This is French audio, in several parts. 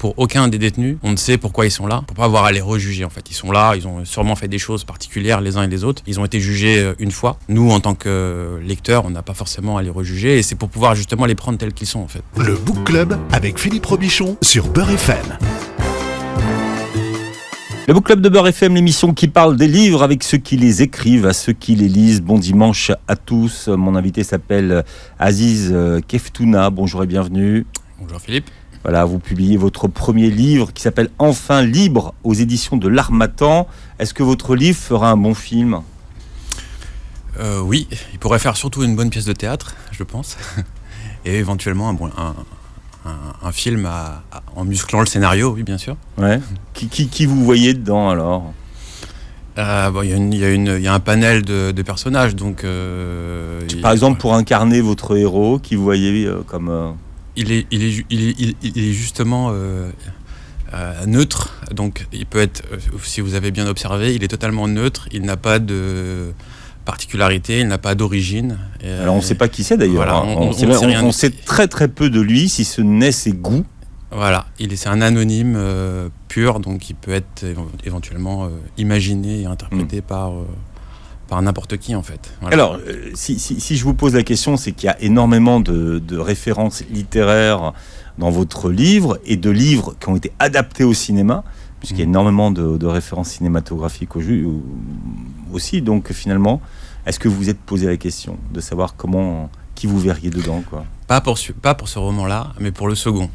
pour aucun des détenus. On ne sait pourquoi ils sont là, pour pas avoir à les rejuger en fait. Ils sont là, ils ont sûrement fait des choses particulières les uns et les autres. Ils ont été jugés une fois. Nous, en tant que lecteurs, on n'a pas forcément à les rejuger et c'est pour pouvoir justement les prendre tels qu'ils sont en fait. Le Book Club avec Philippe Robichon sur Beurre FM. Le Book Club de Beurre FM, l'émission qui parle des livres avec ceux qui les écrivent, à ceux qui les lisent. Bon dimanche à tous. Mon invité s'appelle Aziz Keftouna. Bonjour et bienvenue. Bonjour Philippe. Voilà, vous publiez votre premier livre qui s'appelle Enfin libre aux éditions de l'Harmattan. Est-ce que votre livre fera un bon film ? Oui, il pourrait faire surtout une bonne pièce de théâtre, je pense. Et éventuellement un film en musclant le scénario, oui, bien sûr. Ouais. Qui vous voyez dedans alors ? Il y a un panel de personnages, donc. Par exemple, pour incarner votre héros, qui vous voyez comme. Il est justement neutre, donc il peut être, si vous avez bien observé, il est totalement neutre. Il n'a pas de particularité, il n'a pas d'origine. Alors on ne sait pas qui c'est d'ailleurs. Voilà, on sait très très peu de lui, si ce n'est ses goûts. Voilà, c'est un anonyme pur, donc il peut être éventuellement imaginé et interprété par n'importe qui en fait. Voilà. Alors, si je vous pose la question, c'est qu'il y a énormément de références littéraires dans votre livre et de livres qui ont été adaptés au cinéma, puisqu'il y a énormément de références cinématographiques aussi. Donc finalement, est-ce que vous vous êtes posé la question de savoir qui vous verriez dedans, quoi ? Pas pour ce roman-là, mais pour le second.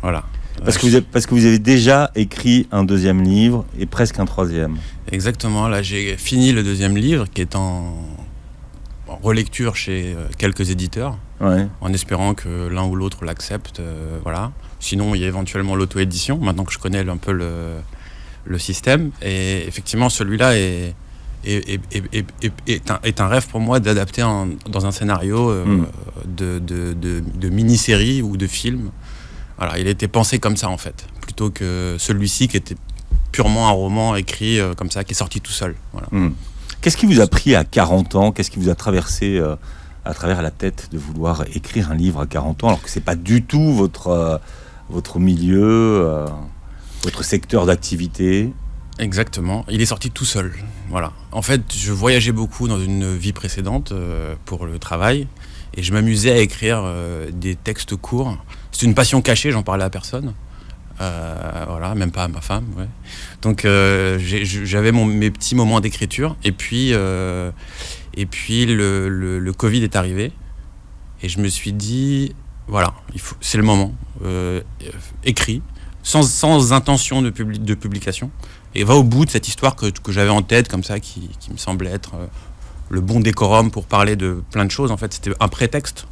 Voilà. Parce que vous avez déjà écrit un deuxième livre et presque un troisième. Exactement. Là, j'ai fini le deuxième livre qui est en relecture chez quelques éditeurs, ouais. En espérant que l'un ou l'autre l'accepte. Voilà. Sinon, il y a éventuellement l'auto-édition, maintenant que je connais un peu le système. Et effectivement, celui-là est un rêve pour moi d'adapter dans un scénario de mini-série ou de film. Voilà, il a été pensé comme ça en fait, plutôt que celui-ci qui était purement un roman écrit comme ça, qui est sorti tout seul. Voilà. Qu'est-ce qui vous a pris à 40 ans ? Qu'est-ce qui vous a traversé à travers la tête de vouloir écrire un livre à 40 ans, alors que c'est pas du tout votre milieu, votre secteur d'activité ? Exactement, il est sorti tout seul. Voilà. En fait, je voyageais beaucoup dans une vie précédente pour le travail, et je m'amusais à écrire des textes courts. C'est une passion cachée, j'en parlais à personne. Voilà, même pas à ma femme. Ouais. Donc j'avais mes petits moments d'écriture. Et puis le Covid est arrivé. Et je me suis dit, voilà, c'est le moment. Écrit, sans intention de publication. Et va au bout de cette histoire que j'avais en tête, comme ça, qui me semblait être le bon décorum pour parler de plein de choses. En fait, c'était un prétexte.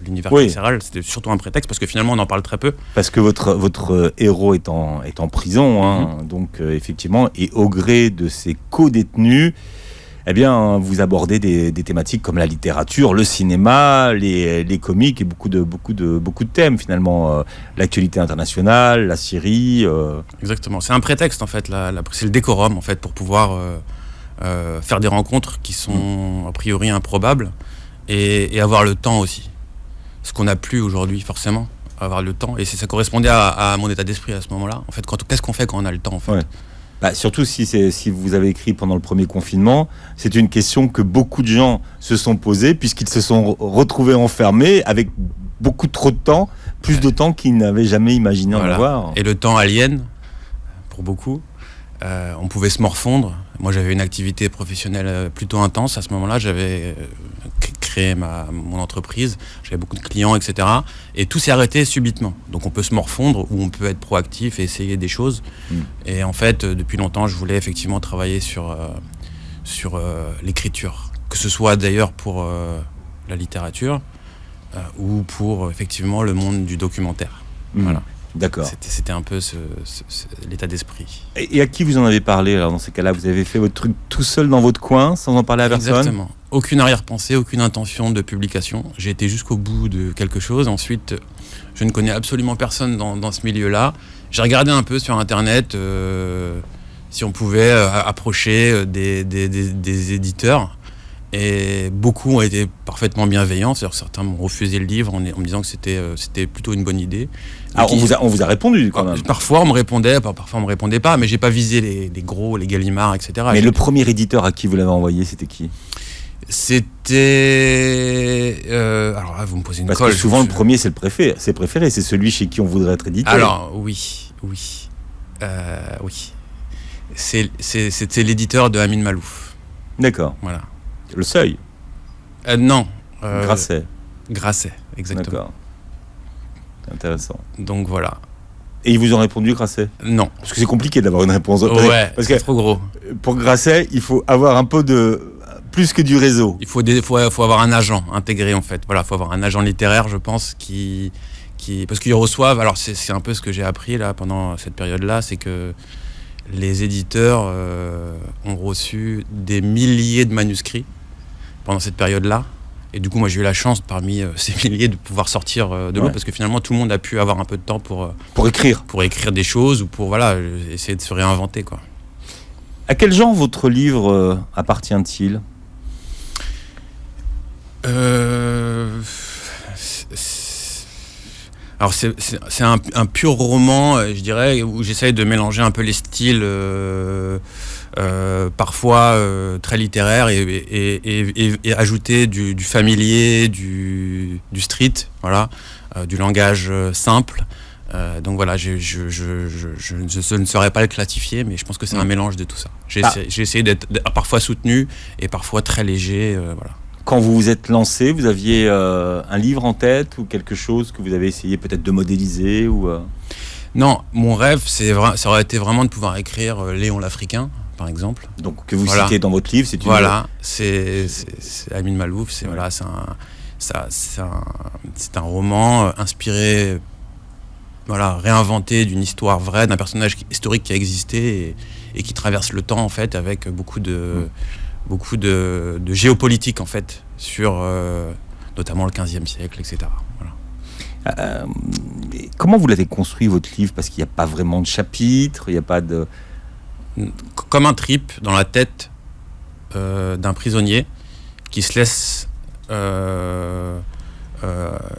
L'univers carcéral, c'était surtout un prétexte parce que finalement on en parle très peu. Parce que votre héros est en prison, donc effectivement, et au gré de ses co-détenus, eh bien, vous abordez des thématiques comme la littérature, le cinéma, les comiques et beaucoup de thèmes finalement, l'actualité internationale, la Syrie. Exactement, c'est un prétexte en fait, c'est le décorum en fait pour pouvoir faire des rencontres qui sont a priori improbables et avoir le temps aussi. Ce qu'on n'a plus aujourd'hui, forcément, avoir le temps. Et ça correspondait à mon état d'esprit à ce moment-là. En fait, qu'est-ce qu'on fait quand on a le temps, en fait ? Ouais. Surtout si vous avez écrit pendant le premier confinement, c'est une question que beaucoup de gens se sont posées, puisqu'ils se sont retrouvés enfermés avec beaucoup trop de temps, plus de temps qu'ils n'avaient jamais imaginé en avoir. Et le temps alien, pour beaucoup. On pouvait se morfondre. Moi, j'avais une activité professionnelle plutôt intense. À ce moment-là, j'avais créé mon entreprise. J'avais beaucoup de clients, etc. Et tout s'est arrêté subitement. Donc, on peut se morfondre ou on peut être proactif et essayer des choses. Et en fait, depuis longtemps, je voulais effectivement travailler sur l'écriture. Que ce soit d'ailleurs pour la littérature ou pour effectivement le monde du documentaire. Voilà. D'accord. C'était un peu l'état d'esprit. Et à qui vous en avez parlé alors dans ces cas-là ? Vous avez fait votre truc tout seul dans votre coin, sans en parler à personne ? Exactement. Aucune arrière-pensée, aucune intention de publication. J'ai été jusqu'au bout de quelque chose. Ensuite, je ne connais absolument personne dans ce milieu-là. J'ai regardé un peu sur Internet si on pouvait approcher des éditeurs. Et beaucoup ont été parfaitement bienveillants. C'est-à-dire certains m'ont refusé le livre en me disant que c'était plutôt une bonne idée. Alors, on vous a répondu quand même. Parfois on me répondait, parfois on me répondait pas, mais j'ai pas visé les gros, les Gallimard, etc. Mais le premier éditeur à qui vous l'avez envoyé, c'était qui? C'était... alors là, vous me posez une colle. Parce que souvent le premier c'est préféré, c'est celui chez qui on voudrait être édité. Alors oui. C'était l'éditeur de Amin Malouf. D'accord. Voilà. Le Seuil. Non. Grasset, exactement. D'accord. Intéressant. Donc voilà. Et ils vous ont répondu Grasset? Non. Parce que c'est compliqué d'avoir une réponse. Ouais, parce c'est que trop gros. Pour Grasset, il faut avoir un peu plus que du réseau. Il faut avoir un agent intégré en fait. Voilà, faut avoir un agent littéraire, je pense, parce qu'ils reçoivent. Alors c'est un peu ce que j'ai appris là pendant cette période-là, c'est que les éditeurs ont reçu des milliers de manuscrits pendant cette période-là. Et du coup, moi, j'ai eu la chance, parmi ces milliers, de pouvoir sortir de l'eau, parce que finalement, tout le monde a pu avoir un peu de temps pour écrire des choses ou pour essayer de se réinventer, quoi. À quel genre votre livre appartient-il? Alors c'est un pur roman, je dirais, où j'essaye de mélanger un peu les styles, parfois très littéraires, et ajouter du familier, du street, voilà, du langage simple. Donc voilà, je ne saurais pas le classifier, mais je pense que c'est un mélange de tout ça. J'ai essayé d'être parfois soutenu et parfois très léger, voilà. Quand vous vous êtes lancé, vous aviez un livre en tête ou quelque chose que vous avez essayé peut-être de modéliser ou Non, mon rêve, ça aurait été vraiment de pouvoir écrire Léon l'Africain, par exemple. Donc que vous citez dans votre livre, c'est Amin Malouf, c'est un roman inspiré, réinventé d'une histoire vraie, d'un personnage historique qui a existé et qui traverse le temps en fait, avec beaucoup de géopolitique en fait, sur notamment le 15e siècle, etc. Voilà. Comment vous l'avez construit votre livre? Parce qu'il n'y a pas vraiment de chapitre, il n'y a pas de... Comme un trip dans la tête d'un prisonnier qui se laisse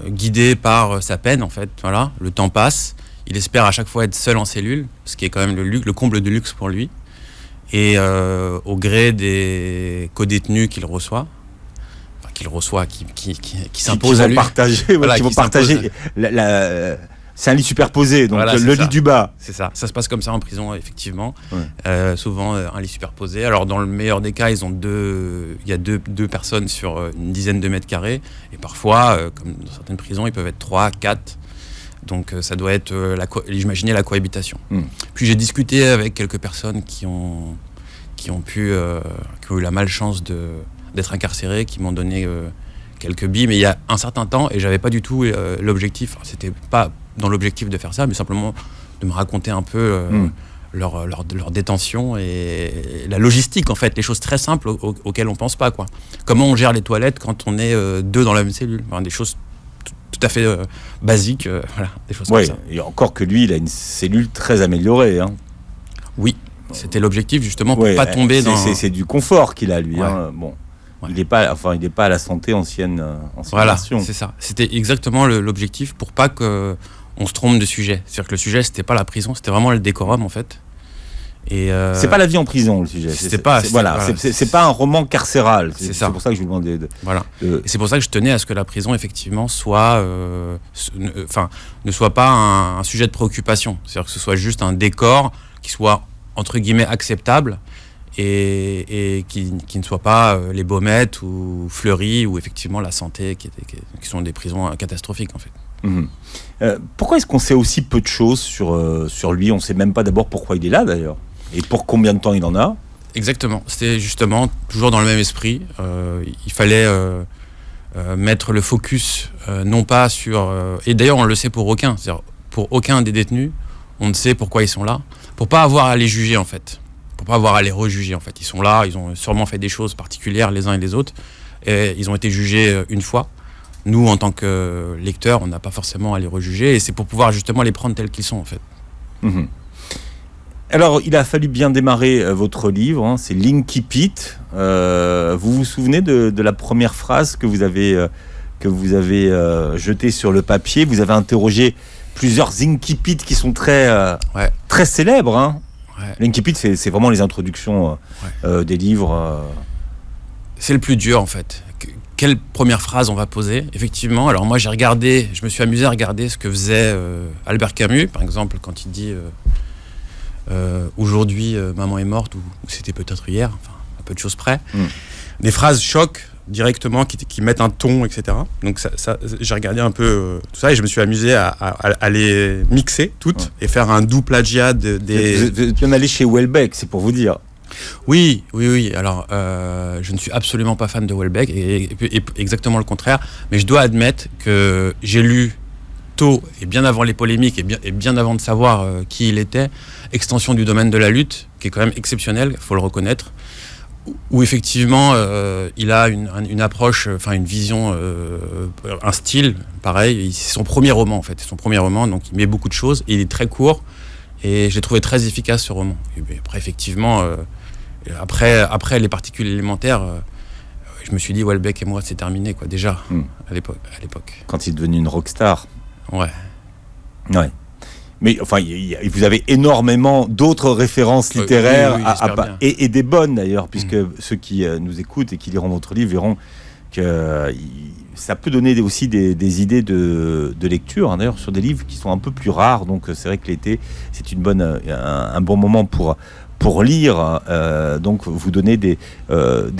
guider par sa peine en fait. Voilà, le temps passe, il espère à chaque fois être seul en cellule, ce qui est quand même le comble de luxe pour lui. Et au gré des co-détenus qu'il reçoit, qui s'imposent à lui, qui vont partager c'est un lit superposé, donc le lit du bas. C'est ça. Ça se passe comme ça en prison, effectivement. Ouais. Souvent un lit superposé. Alors dans le meilleur des cas, il y a deux personnes sur une dizaine de mètres carrés, et parfois, comme dans certaines prisons, ils peuvent être 3, 4. Donc ça doit être, imaginez la cohabitation. Puis j'ai discuté avec quelques personnes qui ont eu la malchance d'être incarcérées, qui m'ont donné quelques billes, mais il y a un certain temps, et j'avais pas du tout l'objectif, c'était pas dans l'objectif de faire ça, mais simplement de me raconter un peu leur détention et la logistique en fait, les choses très simples auxquelles on pense pas, quoi. Comment on gère les toilettes quand on est deux dans la même cellule, enfin, des choses tout à fait basiques, voilà, des choses comme ça. Et encore que lui, il a une cellule très améliorée, hein. Oui, c'était l'objectif justement pour pas tomber dans... C'est du confort qu'il a, lui, ouais. Hein. Bon. Ouais. Il n'est pas à la santé ancienne voilà, version. C'est ça. C'était exactement l'objectif pour pas qu'on se trompe de sujet. C'est-à-dire que le sujet, c'était pas la prison, c'était vraiment le décorum en fait. Et c'est pas la vie en prison le sujet. C'est pas un roman carcéral. C'est pour ça que je vous demandais. Et c'est pour ça que je tenais à ce que la prison effectivement soit, ne soit pas un sujet de préoccupation. C'est-à-dire que ce soit juste un décor qui soit entre guillemets acceptable et qui ne soit pas les Baumettes ou Fleury ou effectivement la santé qui sont des prisons catastrophiques en fait. Pourquoi est-ce qu'on sait aussi peu de choses sur lui? On ne sait même pas d'abord pourquoi il est là d'ailleurs. Et pour combien de temps il en a? Exactement, c'était justement toujours dans le même esprit. Il fallait mettre le focus non pas sur... et d'ailleurs on le sait pour aucun, c'est-à-dire pour aucun des détenus, on ne sait pourquoi ils sont là, pour pas avoir à les juger en fait, pour pas avoir à les rejuger en fait. Ils sont là, ils ont sûrement fait des choses particulières les uns et les autres, et ils ont été jugés une fois. Nous, en tant que lecteurs, on n'a pas forcément à les rejuger, et c'est pour pouvoir justement les prendre tels qu'ils sont en fait. Alors, il a fallu bien démarrer votre livre, hein, c'est l'Incipit. Vous vous souvenez de la première phrase que vous avez jetée sur le papier? Vous avez interrogé plusieurs Incipits qui sont très célèbres. Hein. Ouais. L'Incipit, c'est vraiment les introductions des livres. C'est le plus dur en fait. Quelle première phrase on va poser? Effectivement, alors moi je me suis amusé à regarder ce que faisait Albert Camus, par exemple, quand il dit aujourd'hui maman est morte, ou c'était peut-être hier, enfin à peu de choses près. Des phrases choc directement qui mettent un ton, etc. Donc ça j'ai regardé un peu tout ça et je me suis amusé à les mixer toutes et faire un doux plagiat des... Vous êtes même allé chez Houellebecq, c'est pour vous dire. Oui. Alors, je ne suis absolument pas fan de Houellebecq, et exactement le contraire. Mais je dois admettre que j'ai lu tôt, et bien avant les polémiques, et bien avant de savoir qui il était, Extension du domaine de la lutte, qui est quand même exceptionnel, il faut le reconnaître, où effectivement, il a une approche, enfin une vision, un style, pareil. C'est son premier roman, en fait. C'est son premier roman, donc il met beaucoup de choses, et il est très court, et je l'ai trouvé très efficace, ce roman. Et après, effectivement... Après les particules élémentaires, je me suis dit Houellebecq et moi c'est terminé quoi déjà à l'époque. Quand il est devenu une rockstar. Ouais. Mais enfin, vous avez énormément d'autres références littéraires et des bonnes d'ailleurs, puisque ceux qui nous écoutent et qui liront votre livre verront que ça peut donner aussi des idées de lecture, hein, d'ailleurs sur des livres qui sont un peu plus rares. Donc c'est vrai que l'été c'est un bon moment pour lire, donc vous donner des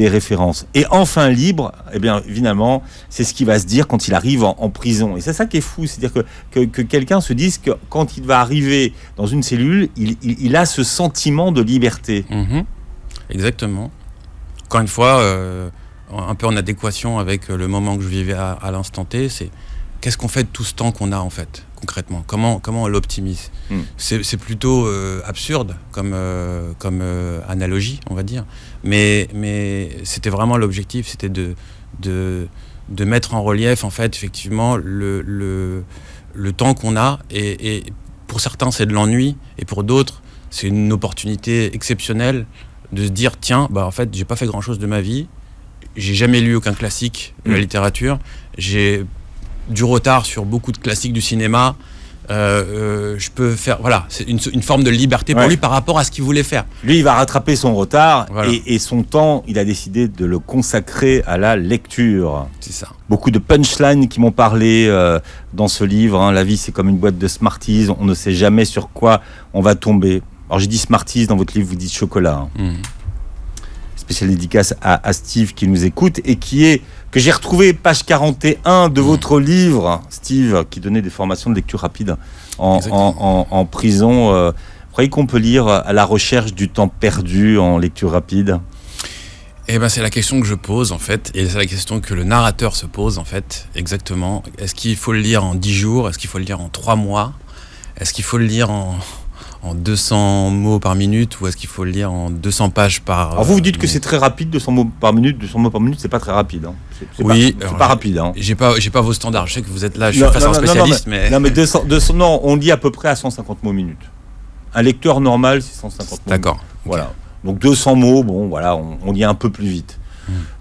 références. Et enfin libre, eh bien évidemment, c'est ce qui va se dire quand il arrive en prison. Et c'est ça qui est fou, c'est-à-dire que quelqu'un se dise que quand il va arriver dans une cellule, il a ce sentiment de liberté. Exactement. Encore une fois, un peu en adéquation avec le moment que je vivais à l'instant T, c'est qu'est-ce qu'on fait de tout ce temps qu'on a en fait, concrètement? Comment on l'optimise? C'est plutôt absurde comme analogie, on va dire. Mais c'était vraiment l'objectif, c'était de mettre en relief en fait effectivement le temps qu'on a, et pour certains c'est de l'ennui, et pour d'autres c'est une opportunité exceptionnelle de se dire tiens, en fait j'ai pas fait grand chose de ma vie, j'ai jamais lu aucun classique de la littérature, j'ai du retard sur beaucoup de classiques du cinéma, je peux faire, voilà, c'est une forme de liberté pour lui par rapport à ce qu'il voulait faire. Lui, il va rattraper son retard, et son temps, il a décidé de le consacrer à la lecture. C'est ça. Beaucoup de punchlines qui m'ont parlé dans ce livre, hein. La vie, c'est comme une boîte de Smarties, on ne sait jamais sur quoi on va tomber. Alors j'ai dit Smarties, dans votre livre, vous dites chocolat. Spéciale dédicace à Steve qui nous écoute et que j'ai retrouvé page 41 de votre livre, Steve, qui donnait des formations de lecture rapide en prison. Vous croyez qu'on peut lire À la recherche du temps perdu en lecture rapide? Eh ben, c'est la question que je pose en fait, et c'est la question que le narrateur se pose en fait, exactement. Est-ce qu'il faut le lire en 10 jours? Est-ce qu'il faut le lire en 3 mois? Est-ce qu'il faut le lire en 200 mots par minute, ou est-ce qu'il faut le lire en 200 pages par... Alors vous dites que c'est très rapide, 200 mots par minute. 200 mots par minute, c'est pas très rapide. Hein. C'est pas rapide. Hein. J'ai pas vos standards. Je sais que vous êtes là, je suis face à un spécialiste, mais... Non, mais 200, non, on lit à peu près à 150 mots minute. Un lecteur normal, c'est 150 mots. D'accord. Voilà. Okay. Donc 200 mots, bon, voilà, on lit un peu plus vite.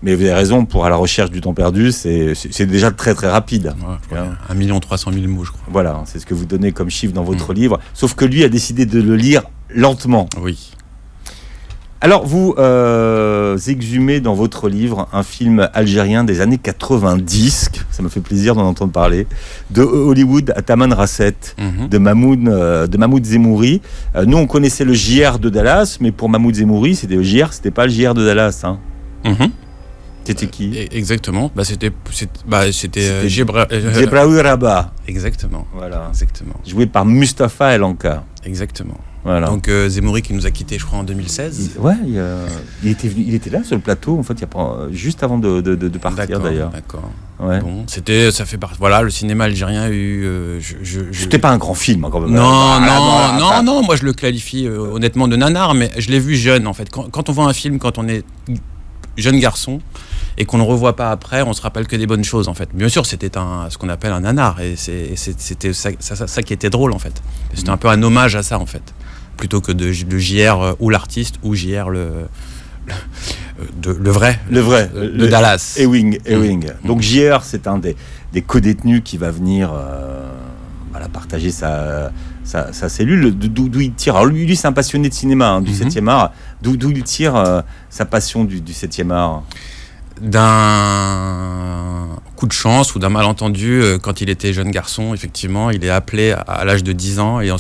Mais vous avez raison, pour À la recherche du temps perdu, c'est déjà très très rapide. 1 300 000 mots, je crois. Voilà, c'est ce que vous donnez comme chiffre dans votre livre. Sauf que lui a décidé de le lire lentement. Oui. Alors, vous exhumez dans votre livre un film algérien des années 90, ça me fait plaisir d'en entendre parler, de Hollywood à Taman Rasset, de Mahmoud Zemouri. Nous, on connaissait le JR de Dallas, mais pour Mahmoud Zemouri, c'était le JR, c'était pas le JR de Dallas. Hein. C'était qui? Exactement. C'était Jebraoui Rabat. Exactement. Voilà. Exactement. Joué par Mustapha El Anka. Exactement. Voilà. Donc Zemouri qui nous a quittés, je crois, en 2016. Il était là sur le plateau, en fait, juste avant de partir d'ailleurs. D'accord. Ouais. Bon, ça fait partie. Voilà, le cinéma algérien a eu. C'était pas un grand film, hein, quand même. Non. Moi, je le qualifie honnêtement de nanar, mais je l'ai vu jeune, en fait. Quand on voit un film, quand on est jeune garçon et qu'on ne revoit pas après, on se rappelle que des bonnes choses en fait. Bien sûr, c'était ce qu'on appelle un nanar, et c'était ça qui était drôle en fait. C'était un peu un hommage à ça en fait, plutôt que de JR ou l'artiste ou JR le vrai. Le vrai. Le Dallas. Ewing. Donc JR, c'est un des co-détenus qui va venir partager sa cellule. D'où il tire. Alors lui, c'est un passionné de cinéma, du 7e art. D'où il tire sa passion du 7e art. D'un coup de chance ou d'un malentendu, quand il était jeune garçon, effectivement, il est appelé à l'âge de 10 ans et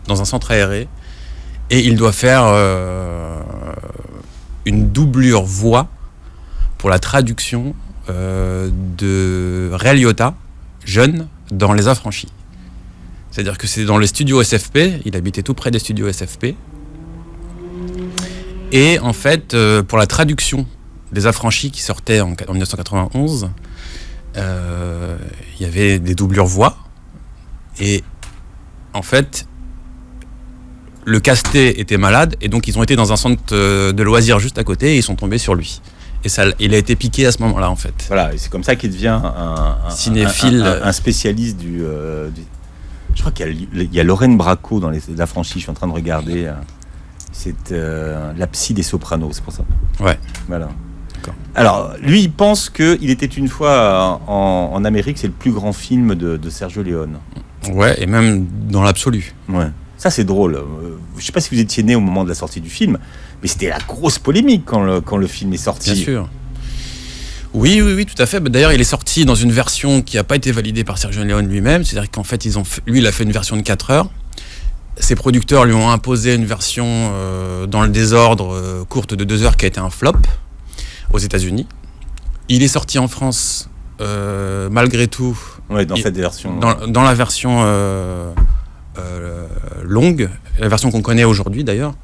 dans un centre aéré. Et il doit faire une doublure voix pour la traduction de Ray Liotta, jeune, dans Les Affranchis. C'est-à-dire que c'est dans les studios SFP, il habitait tout près des studios SFP. Et en fait, pour la traduction des Affranchis qui sortaient en 1991, il y avait des doublures voix. Et en fait, le casté était malade et donc ils ont été dans un centre de loisirs juste à côté et ils sont tombés sur lui. Et ça, il a été piqué à ce moment-là en fait. Voilà, et c'est comme ça qu'il devient un cinéphile, un spécialiste du. Je crois qu'il y a Lorraine Bracco dans les Affranchis. Je suis en train de regarder. C'est la psy des Sopranos, c'est pour ça. Ouais. Voilà. D'accord. Alors, lui, il pense qu'il était une fois en Amérique, c'est le plus grand film de Sergio Leone. Ouais, et même dans l'absolu. Ouais. Ça, c'est drôle. Je ne sais pas si vous étiez né au moment de la sortie du film, mais c'était la grosse polémique quand le film est sorti. Bien sûr. Oui, tout à fait. D'ailleurs, il est sorti dans une version qui n'a pas été validée par Sergio Leone lui-même. C'est-à-dire qu'en fait, lui, il a fait une version de 4 heures. Ses producteurs lui ont imposé une version dans le désordre courte de 2 heures qui a été un flop aux États-Unis. Il est sorti en France malgré tout. Ouais, dans cette version. Dans la version longue, la version qu'on connaît aujourd'hui d'ailleurs.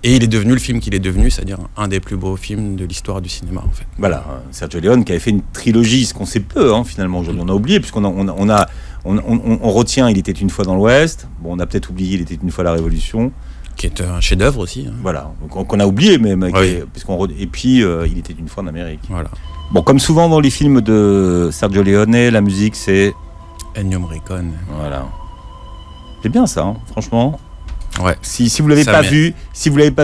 Et il est devenu le film qu'il est devenu, c'est-à-dire un des plus beaux films de l'histoire du cinéma en fait. Voilà, Sergio Leone qui avait fait une trilogie, ce qu'on sait peu finalement aujourd'hui. On a oublié puisqu'on on retient Il était une fois dans l'Ouest. Bon, on a peut-être oublié Il était une fois la Révolution, qui est un chef-d'œuvre aussi. Voilà, qu'on a oublié même. Oui. Et puis Il était une fois en Amérique. Voilà. Bon, comme souvent dans les films de Sergio Leone, la musique c'est Ennio Morricone. Voilà. C'est bien ça, franchement. Ouais. Si vous l'avez pas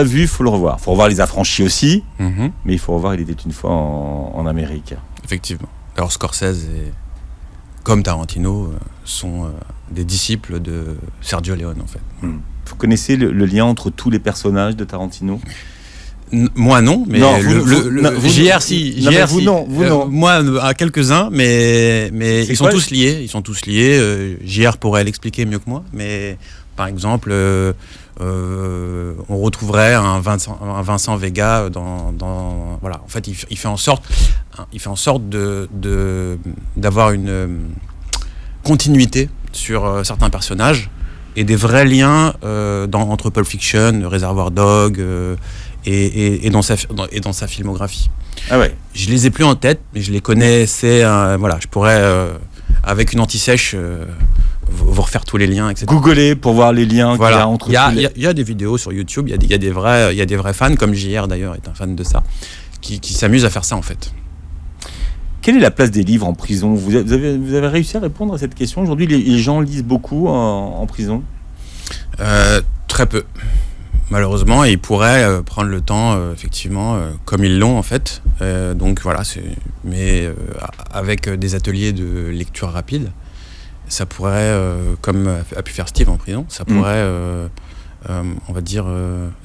vu, faut le revoir. Faut revoir Les Affranchis aussi, mais il faut revoir Il était une fois en Amérique. Effectivement. Alors Scorsese comme Tarantino sont des disciples de Sergio Leone en fait. Vous connaissez le lien entre tous les personnages de Tarantino ? Moi non, mais non, JR si. Vous non. Moi à quelques-uns, mais ils sont tous liés. Ils sont tous liés. JR pourrait l'expliquer mieux que moi, mais par exemple, on retrouverait un Vincent Vega dans voilà. En fait, il fait en sorte d'avoir une continuité sur certains personnages et des vrais liens entre Pulp Fiction, Reservoir Dogs et dans sa filmographie. Ah ouais. Je les ai plus en tête, mais je les connaissais. Voilà, je pourrais avec une anti-sèche vous refaire tous les liens, etc. Googler pour voir les liens qu'il y a entre. Il y a des vidéos sur YouTube. Il y a des vrais fans, comme JR d'ailleurs est un fan de ça, qui s'amusent à faire ça en fait. Quelle est la place des livres en prison ? Vous avez réussi à répondre à cette question ? Aujourd'hui, les gens lisent beaucoup en prison ? Très peu. Malheureusement, et ils pourraient prendre le temps, effectivement, comme ils l'ont en fait. Donc voilà, mais avec des ateliers de lecture rapide, ça pourrait, comme a pu faire Steve en prison, ça pourrait, on va dire,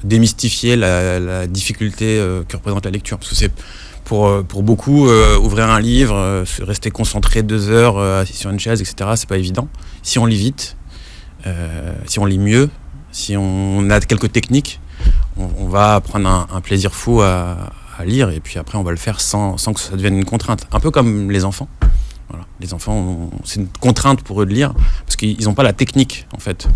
démystifier la difficulté que représente la lecture. Parce que c'est pour beaucoup, ouvrir un livre, rester concentré 2 heures assis sur une chaise, etc., c'est pas évident. Si on lit vite, si on lit mieux, si on a quelques techniques, on va prendre un plaisir fou à lire, et puis après on va le faire sans que ça devienne une contrainte. Un peu comme les enfants. Voilà. Les enfants, c'est une contrainte pour eux de lire, parce qu'ils n'ont pas la technique, en fait.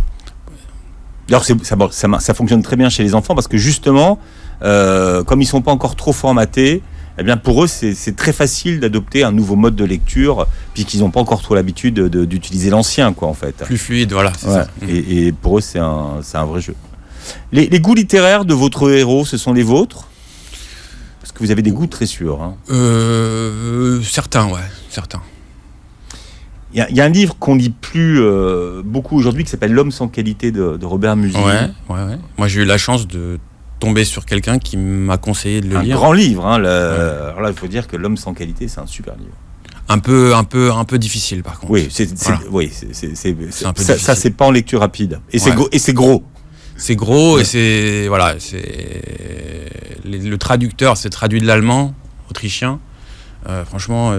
Alors ça fonctionne très bien chez les enfants, parce que justement, comme ils ne sont pas encore trop formatés, eh bien pour eux c'est très facile d'adopter un nouveau mode de lecture, puisqu'ils n'ont pas encore trop l'habitude d'utiliser l'ancien, quoi, en fait. Plus fluide, voilà, c'est ça. Et pour eux c'est un vrai jeu. Les goûts littéraires de votre héros, ce sont les vôtres ? Parce que vous avez des goûts très sûrs. Certains, ouais, certains. Il y a un livre qu'on lit plus beaucoup aujourd'hui qui s'appelle L'homme sans qualité de Robert Musil. Ouais. Moi, j'ai eu la chance de tomber sur quelqu'un qui m'a conseillé de le lire. Un grand livre. Hein, Alors là, il faut dire que L'homme sans qualité, c'est un super livre. Un peu difficile, par contre. Oui, un peu ça, difficile. c'est pas en lecture rapide. Et c'est gros. C'est gros et le traducteur s'est traduit de l'allemand autrichien. Franchement,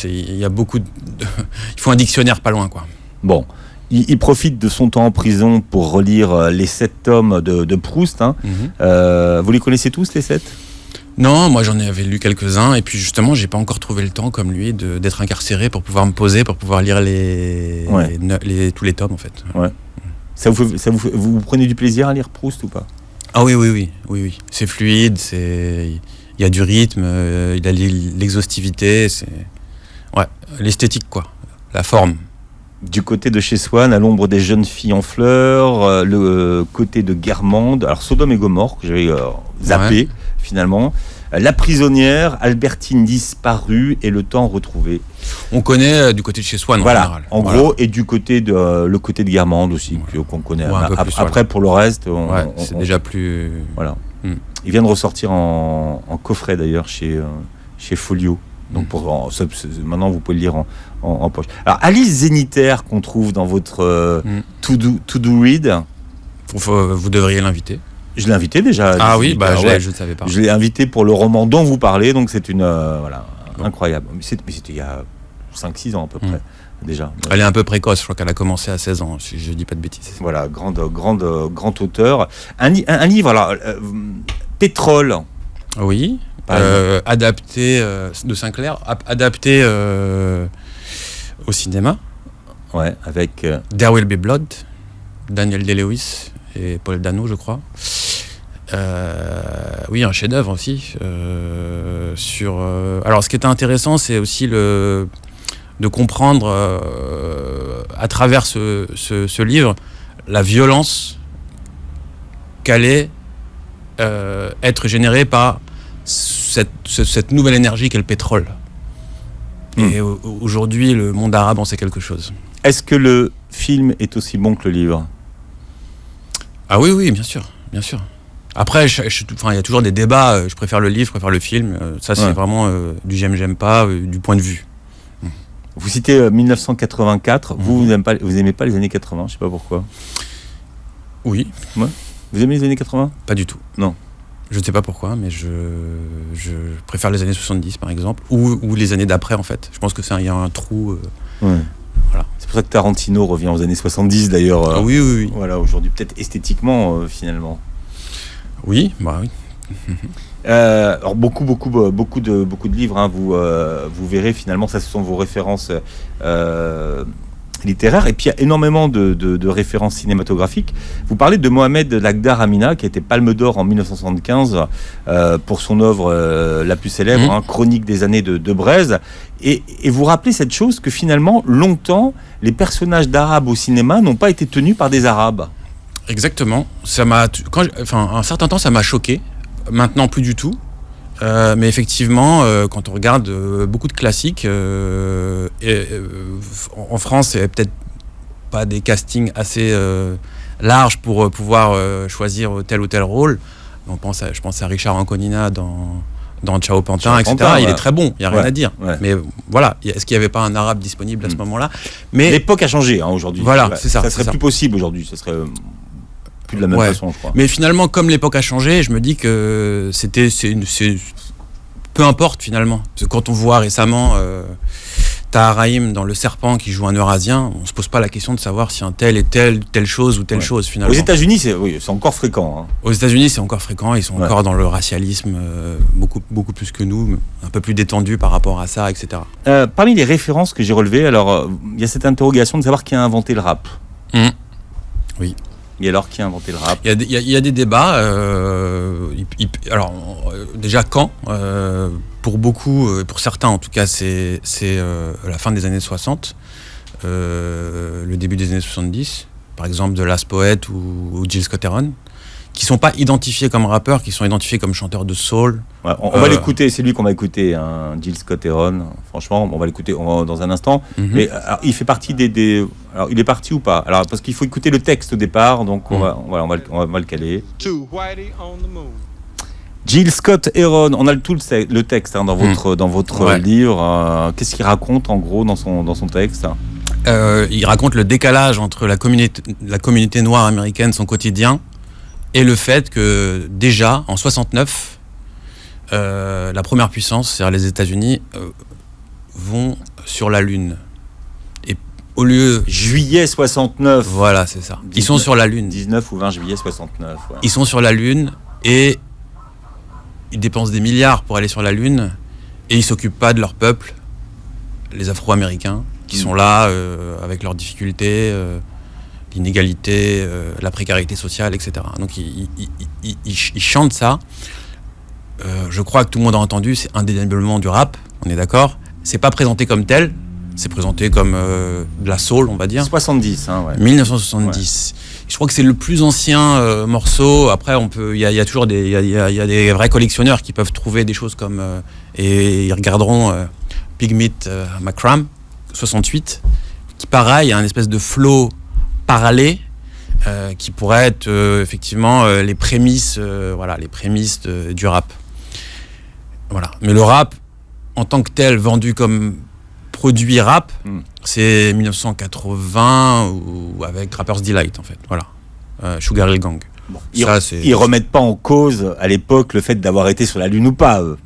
il y a beaucoup il faut un dictionnaire pas loin, quoi. Bon, il profite de son temps en prison pour relire les 7 tomes de Proust. Hein. Vous les connaissez tous, les 7 ? Non, moi j'en avais lu quelques-uns et puis justement j'ai pas encore trouvé le temps comme lui d'être incarcéré pour pouvoir me poser, pour pouvoir lire tous les tomes en fait. Ouais. Vous prenez du plaisir à lire Proust ou pas ? Ah oui. C'est fluide, il y a du rythme, il a l'exhaustivité, l'esthétique quoi, la forme. Du côté de chez Swann, à l'ombre des jeunes filles en fleurs, le côté de Guermantes, alors Sodome et Gomorrhe que j'avais zappé finalement. La prisonnière, Albertine disparue et le temps retrouvé. On connaît du côté de chez Swann en général. Gros, et du côté de Guermantes aussi, qu'on connaît. Après, pour le reste, c'est déjà plus... Voilà. Il vient de ressortir en coffret d'ailleurs chez Folio. Donc maintenant, vous pouvez le lire en poche. Alors, Alice Zénitaire, qu'on trouve dans votre to-do read. Vous devriez l'inviter. Je l'ai invité déjà. Ah oui, je ne savais pas. Je l'ai invité pour le roman dont vous parlez, donc c'est incroyable. Mais c'était il y a 5-6 ans à peu près, déjà. Elle est un peu précoce, je crois qu'elle a commencé à 16 ans, si je ne dis pas de bêtises. Voilà, grand auteur. Un livre, alors, Pétrole. Oui, adapté de Sinclair, adapté au cinéma. Ouais, avec... There Will Be Blood, Daniel Day-Lewis et Paul Dano, je crois. Un chef-d'œuvre aussi. Alors, ce qui était intéressant, c'est aussi de comprendre à travers ce livre la violence qu'allait être générée par cette nouvelle énergie qu'est le pétrole. Et aujourd'hui, le monde arabe en sait quelque chose. Est-ce que le film est aussi bon que le livre ? Ah oui, bien sûr. Après, il y a toujours des débats. Je préfère le livre, je préfère le film. Ça, c'est vraiment du j'aime pas, du point de vue. Vous citez 1984. Vous aimez pas les années 80, je sais pas pourquoi. Oui. Ouais. Vous aimez les années 80 ? Pas du tout. Non. Je ne sais pas pourquoi, mais je préfère les années 70, par exemple, ou les années d'après, en fait. Je pense que il y a un trou. Voilà. C'est pour ça que Tarantino revient aux années 70, d'ailleurs. Oui. Voilà, aujourd'hui, peut-être esthétiquement, finalement. Oui. Alors beaucoup de livres. Hein, vous verrez finalement, ça, ce sont vos références littéraires. Et puis il y a énormément de références cinématographiques. Vous parlez de Mohamed Lakhdar Amina, qui a été Palme d'Or en 1975 pour son œuvre la plus célèbre, Chronique des années de Braise. Et vous rappelez cette chose que finalement, longtemps, les personnages d'Arabes au cinéma n'ont pas été tenus par des Arabes. Exactement. Un certain temps, ça m'a choqué. Maintenant, plus du tout. Mais effectivement, quand on regarde beaucoup de classiques, en France, c'est peut-être pas des castings assez larges pour pouvoir choisir tel ou tel rôle. Je pense à Richard Anconina dans Ciao Pantin, etc. Il est très bon, il n'y a rien à dire. Ouais. Mais voilà, est-ce qu'il n'y avait pas un arabe disponible à ce moment-là ? Mais l'époque a changé aujourd'hui. Voilà, c'est ça. Ça serait plus possible aujourd'hui. Ça serait plus de la même façon, je crois. Mais finalement, comme l'époque a changé, je me dis que peu importe finalement. Parce que quand on voit récemment Tahar Rahim dans Le Serpent qui joue un Eurasien, on se pose pas la question de savoir si un tel est telle chose ou telle chose finalement. Aux États-Unis, c'est encore fréquent. Hein. Aux États-Unis, c'est encore fréquent. Ils sont encore dans le racialisme beaucoup plus que nous, un peu plus détendus par rapport à ça, etc. Parmi les références que j'ai relevées, alors il y a cette interrogation de savoir qui a inventé le rap. Oui. Et alors, qui a inventé le rap ? Il y a des débats. Déjà, quand pour beaucoup, pour certains en tout cas, c'est la fin des années 60, le début des années 70. Par exemple, The Last Poet ou Jill Scott-Heron, qui sont pas identifiés comme rappeurs, qui sont identifiés comme chanteurs de soul. Ouais, on va l'écouter, c'est lui qu'on va écouter, hein, Jill Scott Heron. Franchement, on va l'écouter dans un instant. Mais alors, il fait partie des. Alors, il est parti ou pas? Alors, parce qu'il faut écouter le texte au départ, donc on va le caler. Jill Scott Heron, on a tout le texte hein, dans votre livre. Qu'est-ce qu'il raconte en gros dans son texte? Il raconte le décalage entre la communauté noire américaine, son quotidien, et le fait que déjà en 69, la première puissance, c'est-à-dire les États-Unis, vont sur la Lune. Et au lieu juillet 69. Voilà, c'est ça. 19, ils sont sur la Lune. 19 ou 20 juillet 69. Ouais. Ils sont sur la Lune et ils dépensent des milliards pour aller sur la Lune et ils s'occupent pas de leur peuple, les Afro-Américains, qui sont là avec leurs difficultés, l'inégalité, la précarité sociale, etc. Donc ils chantent ça. Je crois que tout le monde a entendu, c'est indéniablement du rap, on est d'accord. C'est pas présenté comme tel, c'est présenté comme de la soul, on va dire. 70, hein, ouais. 1970. Ouais. Je crois que c'est le plus ancien morceau. Après, il y a toujours des vrais collectionneurs qui peuvent trouver des choses comme et ils regarderont Pygmit Macram 68, qui pareil a un espèce de flow parallèle qui pourrait être effectivement les prémices du rap. Voilà. Mais le rap en tant que tel vendu comme produit rap, c'est 1980 ou avec Rapper's Delight en fait. Voilà. Sugar Hill Gang. Bon, ils remettent pas en cause à l'époque le fait d'avoir été sur la Lune ou pas, eux.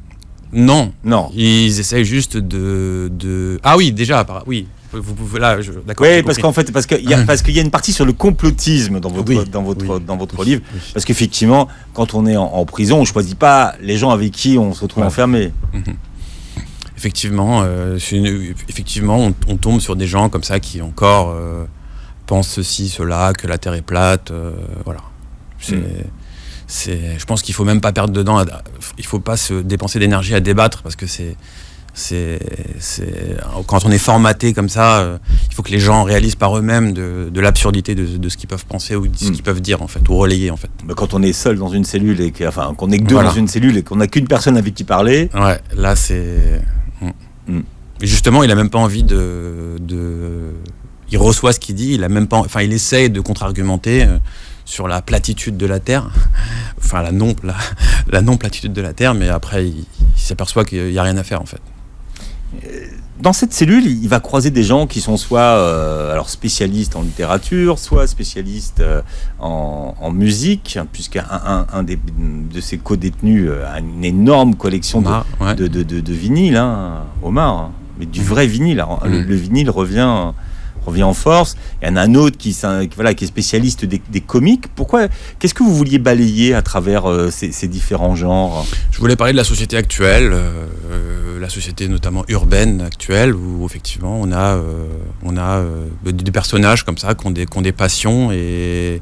Non. Ils essayent juste de... Ah oui, déjà, oui. Vous pouvez là, d'accord. Oui, parce qu'il y a une partie sur le complotisme dans votre livre, parce qu'effectivement, quand on est en prison, on choisit pas les gens avec qui on se retrouve enfermé. Effectivement, on tombe sur des gens comme ça qui encore pensent ceci, cela, que la Terre est plate, voilà. Je pense qu'il faut même pas perdre dedans. Il faut pas se dépenser d'énergie à débattre parce que quand on est formaté comme ça, il faut que les gens réalisent par eux-mêmes de l'absurdité de ce qu'ils peuvent penser ou de ce qu'ils peuvent dire en fait, ou relayer en fait. Mais quand on est seul dans une cellule et qu'on est que deux dans une cellule et qu'on n'a qu'une personne avec qui parler. Ouais, là c'est. Et justement, il a même pas envie il reçoit ce qu'il dit, il a même pas. Enfin, il essaye de contre-argumenter sur la platitude de la Terre, enfin la non-platitude de la Terre, mais après il s'aperçoit qu'il n'y a rien à faire en fait. Dans cette cellule, il va croiser des gens qui sont soit alors spécialistes en littérature, soit spécialistes en musique, puisqu'un de ses co-détenus a une énorme collection de vinyles, hein, Omar, mais du vrai vinyle. Alors, le vinyle revient en force. Il y en a un autre qui est spécialiste des comiques. Qu'est-ce que vous vouliez balayer à travers ces différents genres? Je voulais parler de la société actuelle, la société notamment urbaine actuelle, où effectivement on a des personnages comme ça qui ont des passions et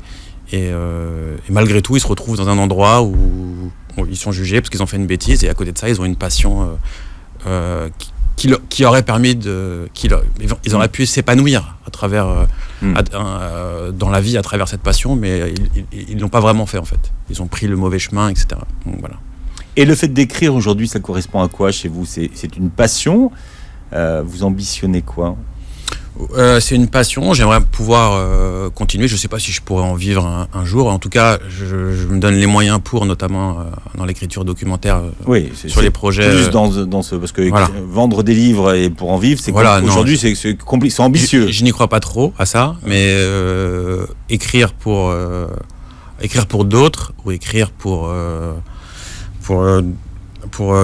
malgré tout ils se retrouvent dans un endroit où ils sont jugés parce qu'ils ont fait une bêtise et à côté de ça ils ont une passion qui aurait permis ils auraient pu s'épanouir à travers dans la vie à travers cette passion, mais ils l'ont pas vraiment fait en fait. Ils ont pris le mauvais chemin, etc. Donc, voilà. Et le fait d'écrire aujourd'hui, ça correspond à quoi chez vous? C'est une passion? Vous ambitionnez quoi? C'est une passion, j'aimerais pouvoir continuer. Je ne sais pas si je pourrais en vivre un jour. En tout cas, je me donne les moyens pour, notamment dans l'écriture documentaire, sur les projets. Plus dans ce, parce que vendre des livres et pour en vivre, aujourd'hui c'est ambitieux. Je n'y crois pas trop à ça, mais écrire pour d'autres ou écrire pour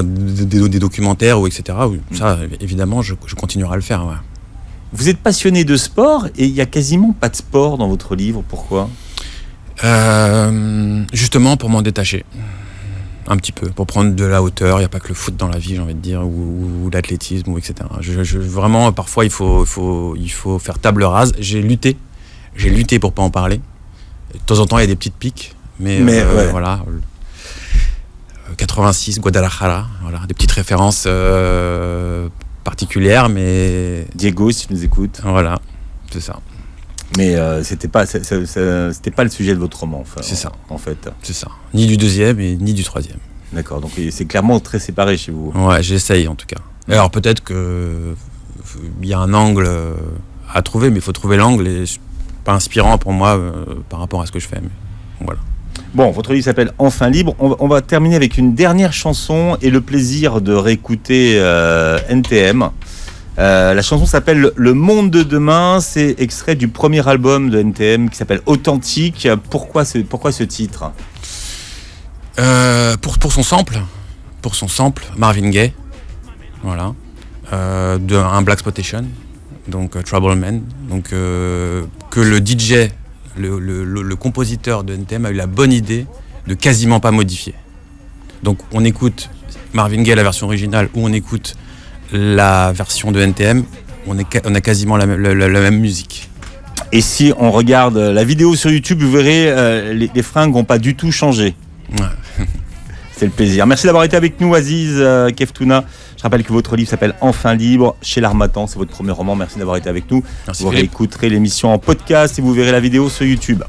des documentaires ou etc. Ça, évidemment, je continuerai à le faire. Ouais. Vous êtes passionné de sport et il n'y a quasiment pas de sport dans votre livre. Pourquoi ? Justement pour m'en détacher. Un petit peu, pour prendre de la hauteur. Il n'y a pas que le foot dans la vie, j'ai envie de dire, ou l'athlétisme, ou etc. Vraiment, parfois, il faut faire table rase. J'ai lutté pour pas en parler. De temps en temps, il y a des petites piques. Mais voilà. 86, Guadalajara. Voilà, des petites références particulières, mais... Diego, si tu nous écoutes. Voilà, c'est ça. Mais c'était pas le sujet de votre roman. Enfin, C'est ça. En fait. C'est ça. Ni du deuxième et ni du troisième. D'accord. Donc c'est clairement très séparé chez vous. Ouais, j'essaye en tout cas. Alors peut-être que il y a un angle à trouver, mais il faut trouver l'angle et c'est pas inspirant pour moi par rapport à ce que je fais. Mais voilà. Bon, votre livre s'appelle Enfin libre. On va terminer avec une dernière chanson et le plaisir de réécouter NTM. La chanson s'appelle Le Monde de Demain. C'est extrait du premier album de NTM qui s'appelle Authentique. Pourquoi ce titre ? Pour son sample, Marvin Gaye, voilà, un Blaxploitation, donc Trouble Man, donc que le DJ, le compositeur de NTM a eu la bonne idée de quasiment pas modifier. Donc on écoute Marvin Gaye la version originale ou on écoute la version de NTM, on a quasiment la même musique. Et si on regarde la vidéo sur YouTube, vous verrez les fringues n'ont pas du tout changé. Ouais. C'est le plaisir. Merci d'avoir été avec nous, Aziz Keftouna. Je rappelle que votre livre s'appelle Enfin libre chez l'Harmattan. C'est votre premier roman. Merci d'avoir été avec nous. Merci, vous Philippe. réécouterez l'émission en podcast et vous verrez la vidéo sur YouTube.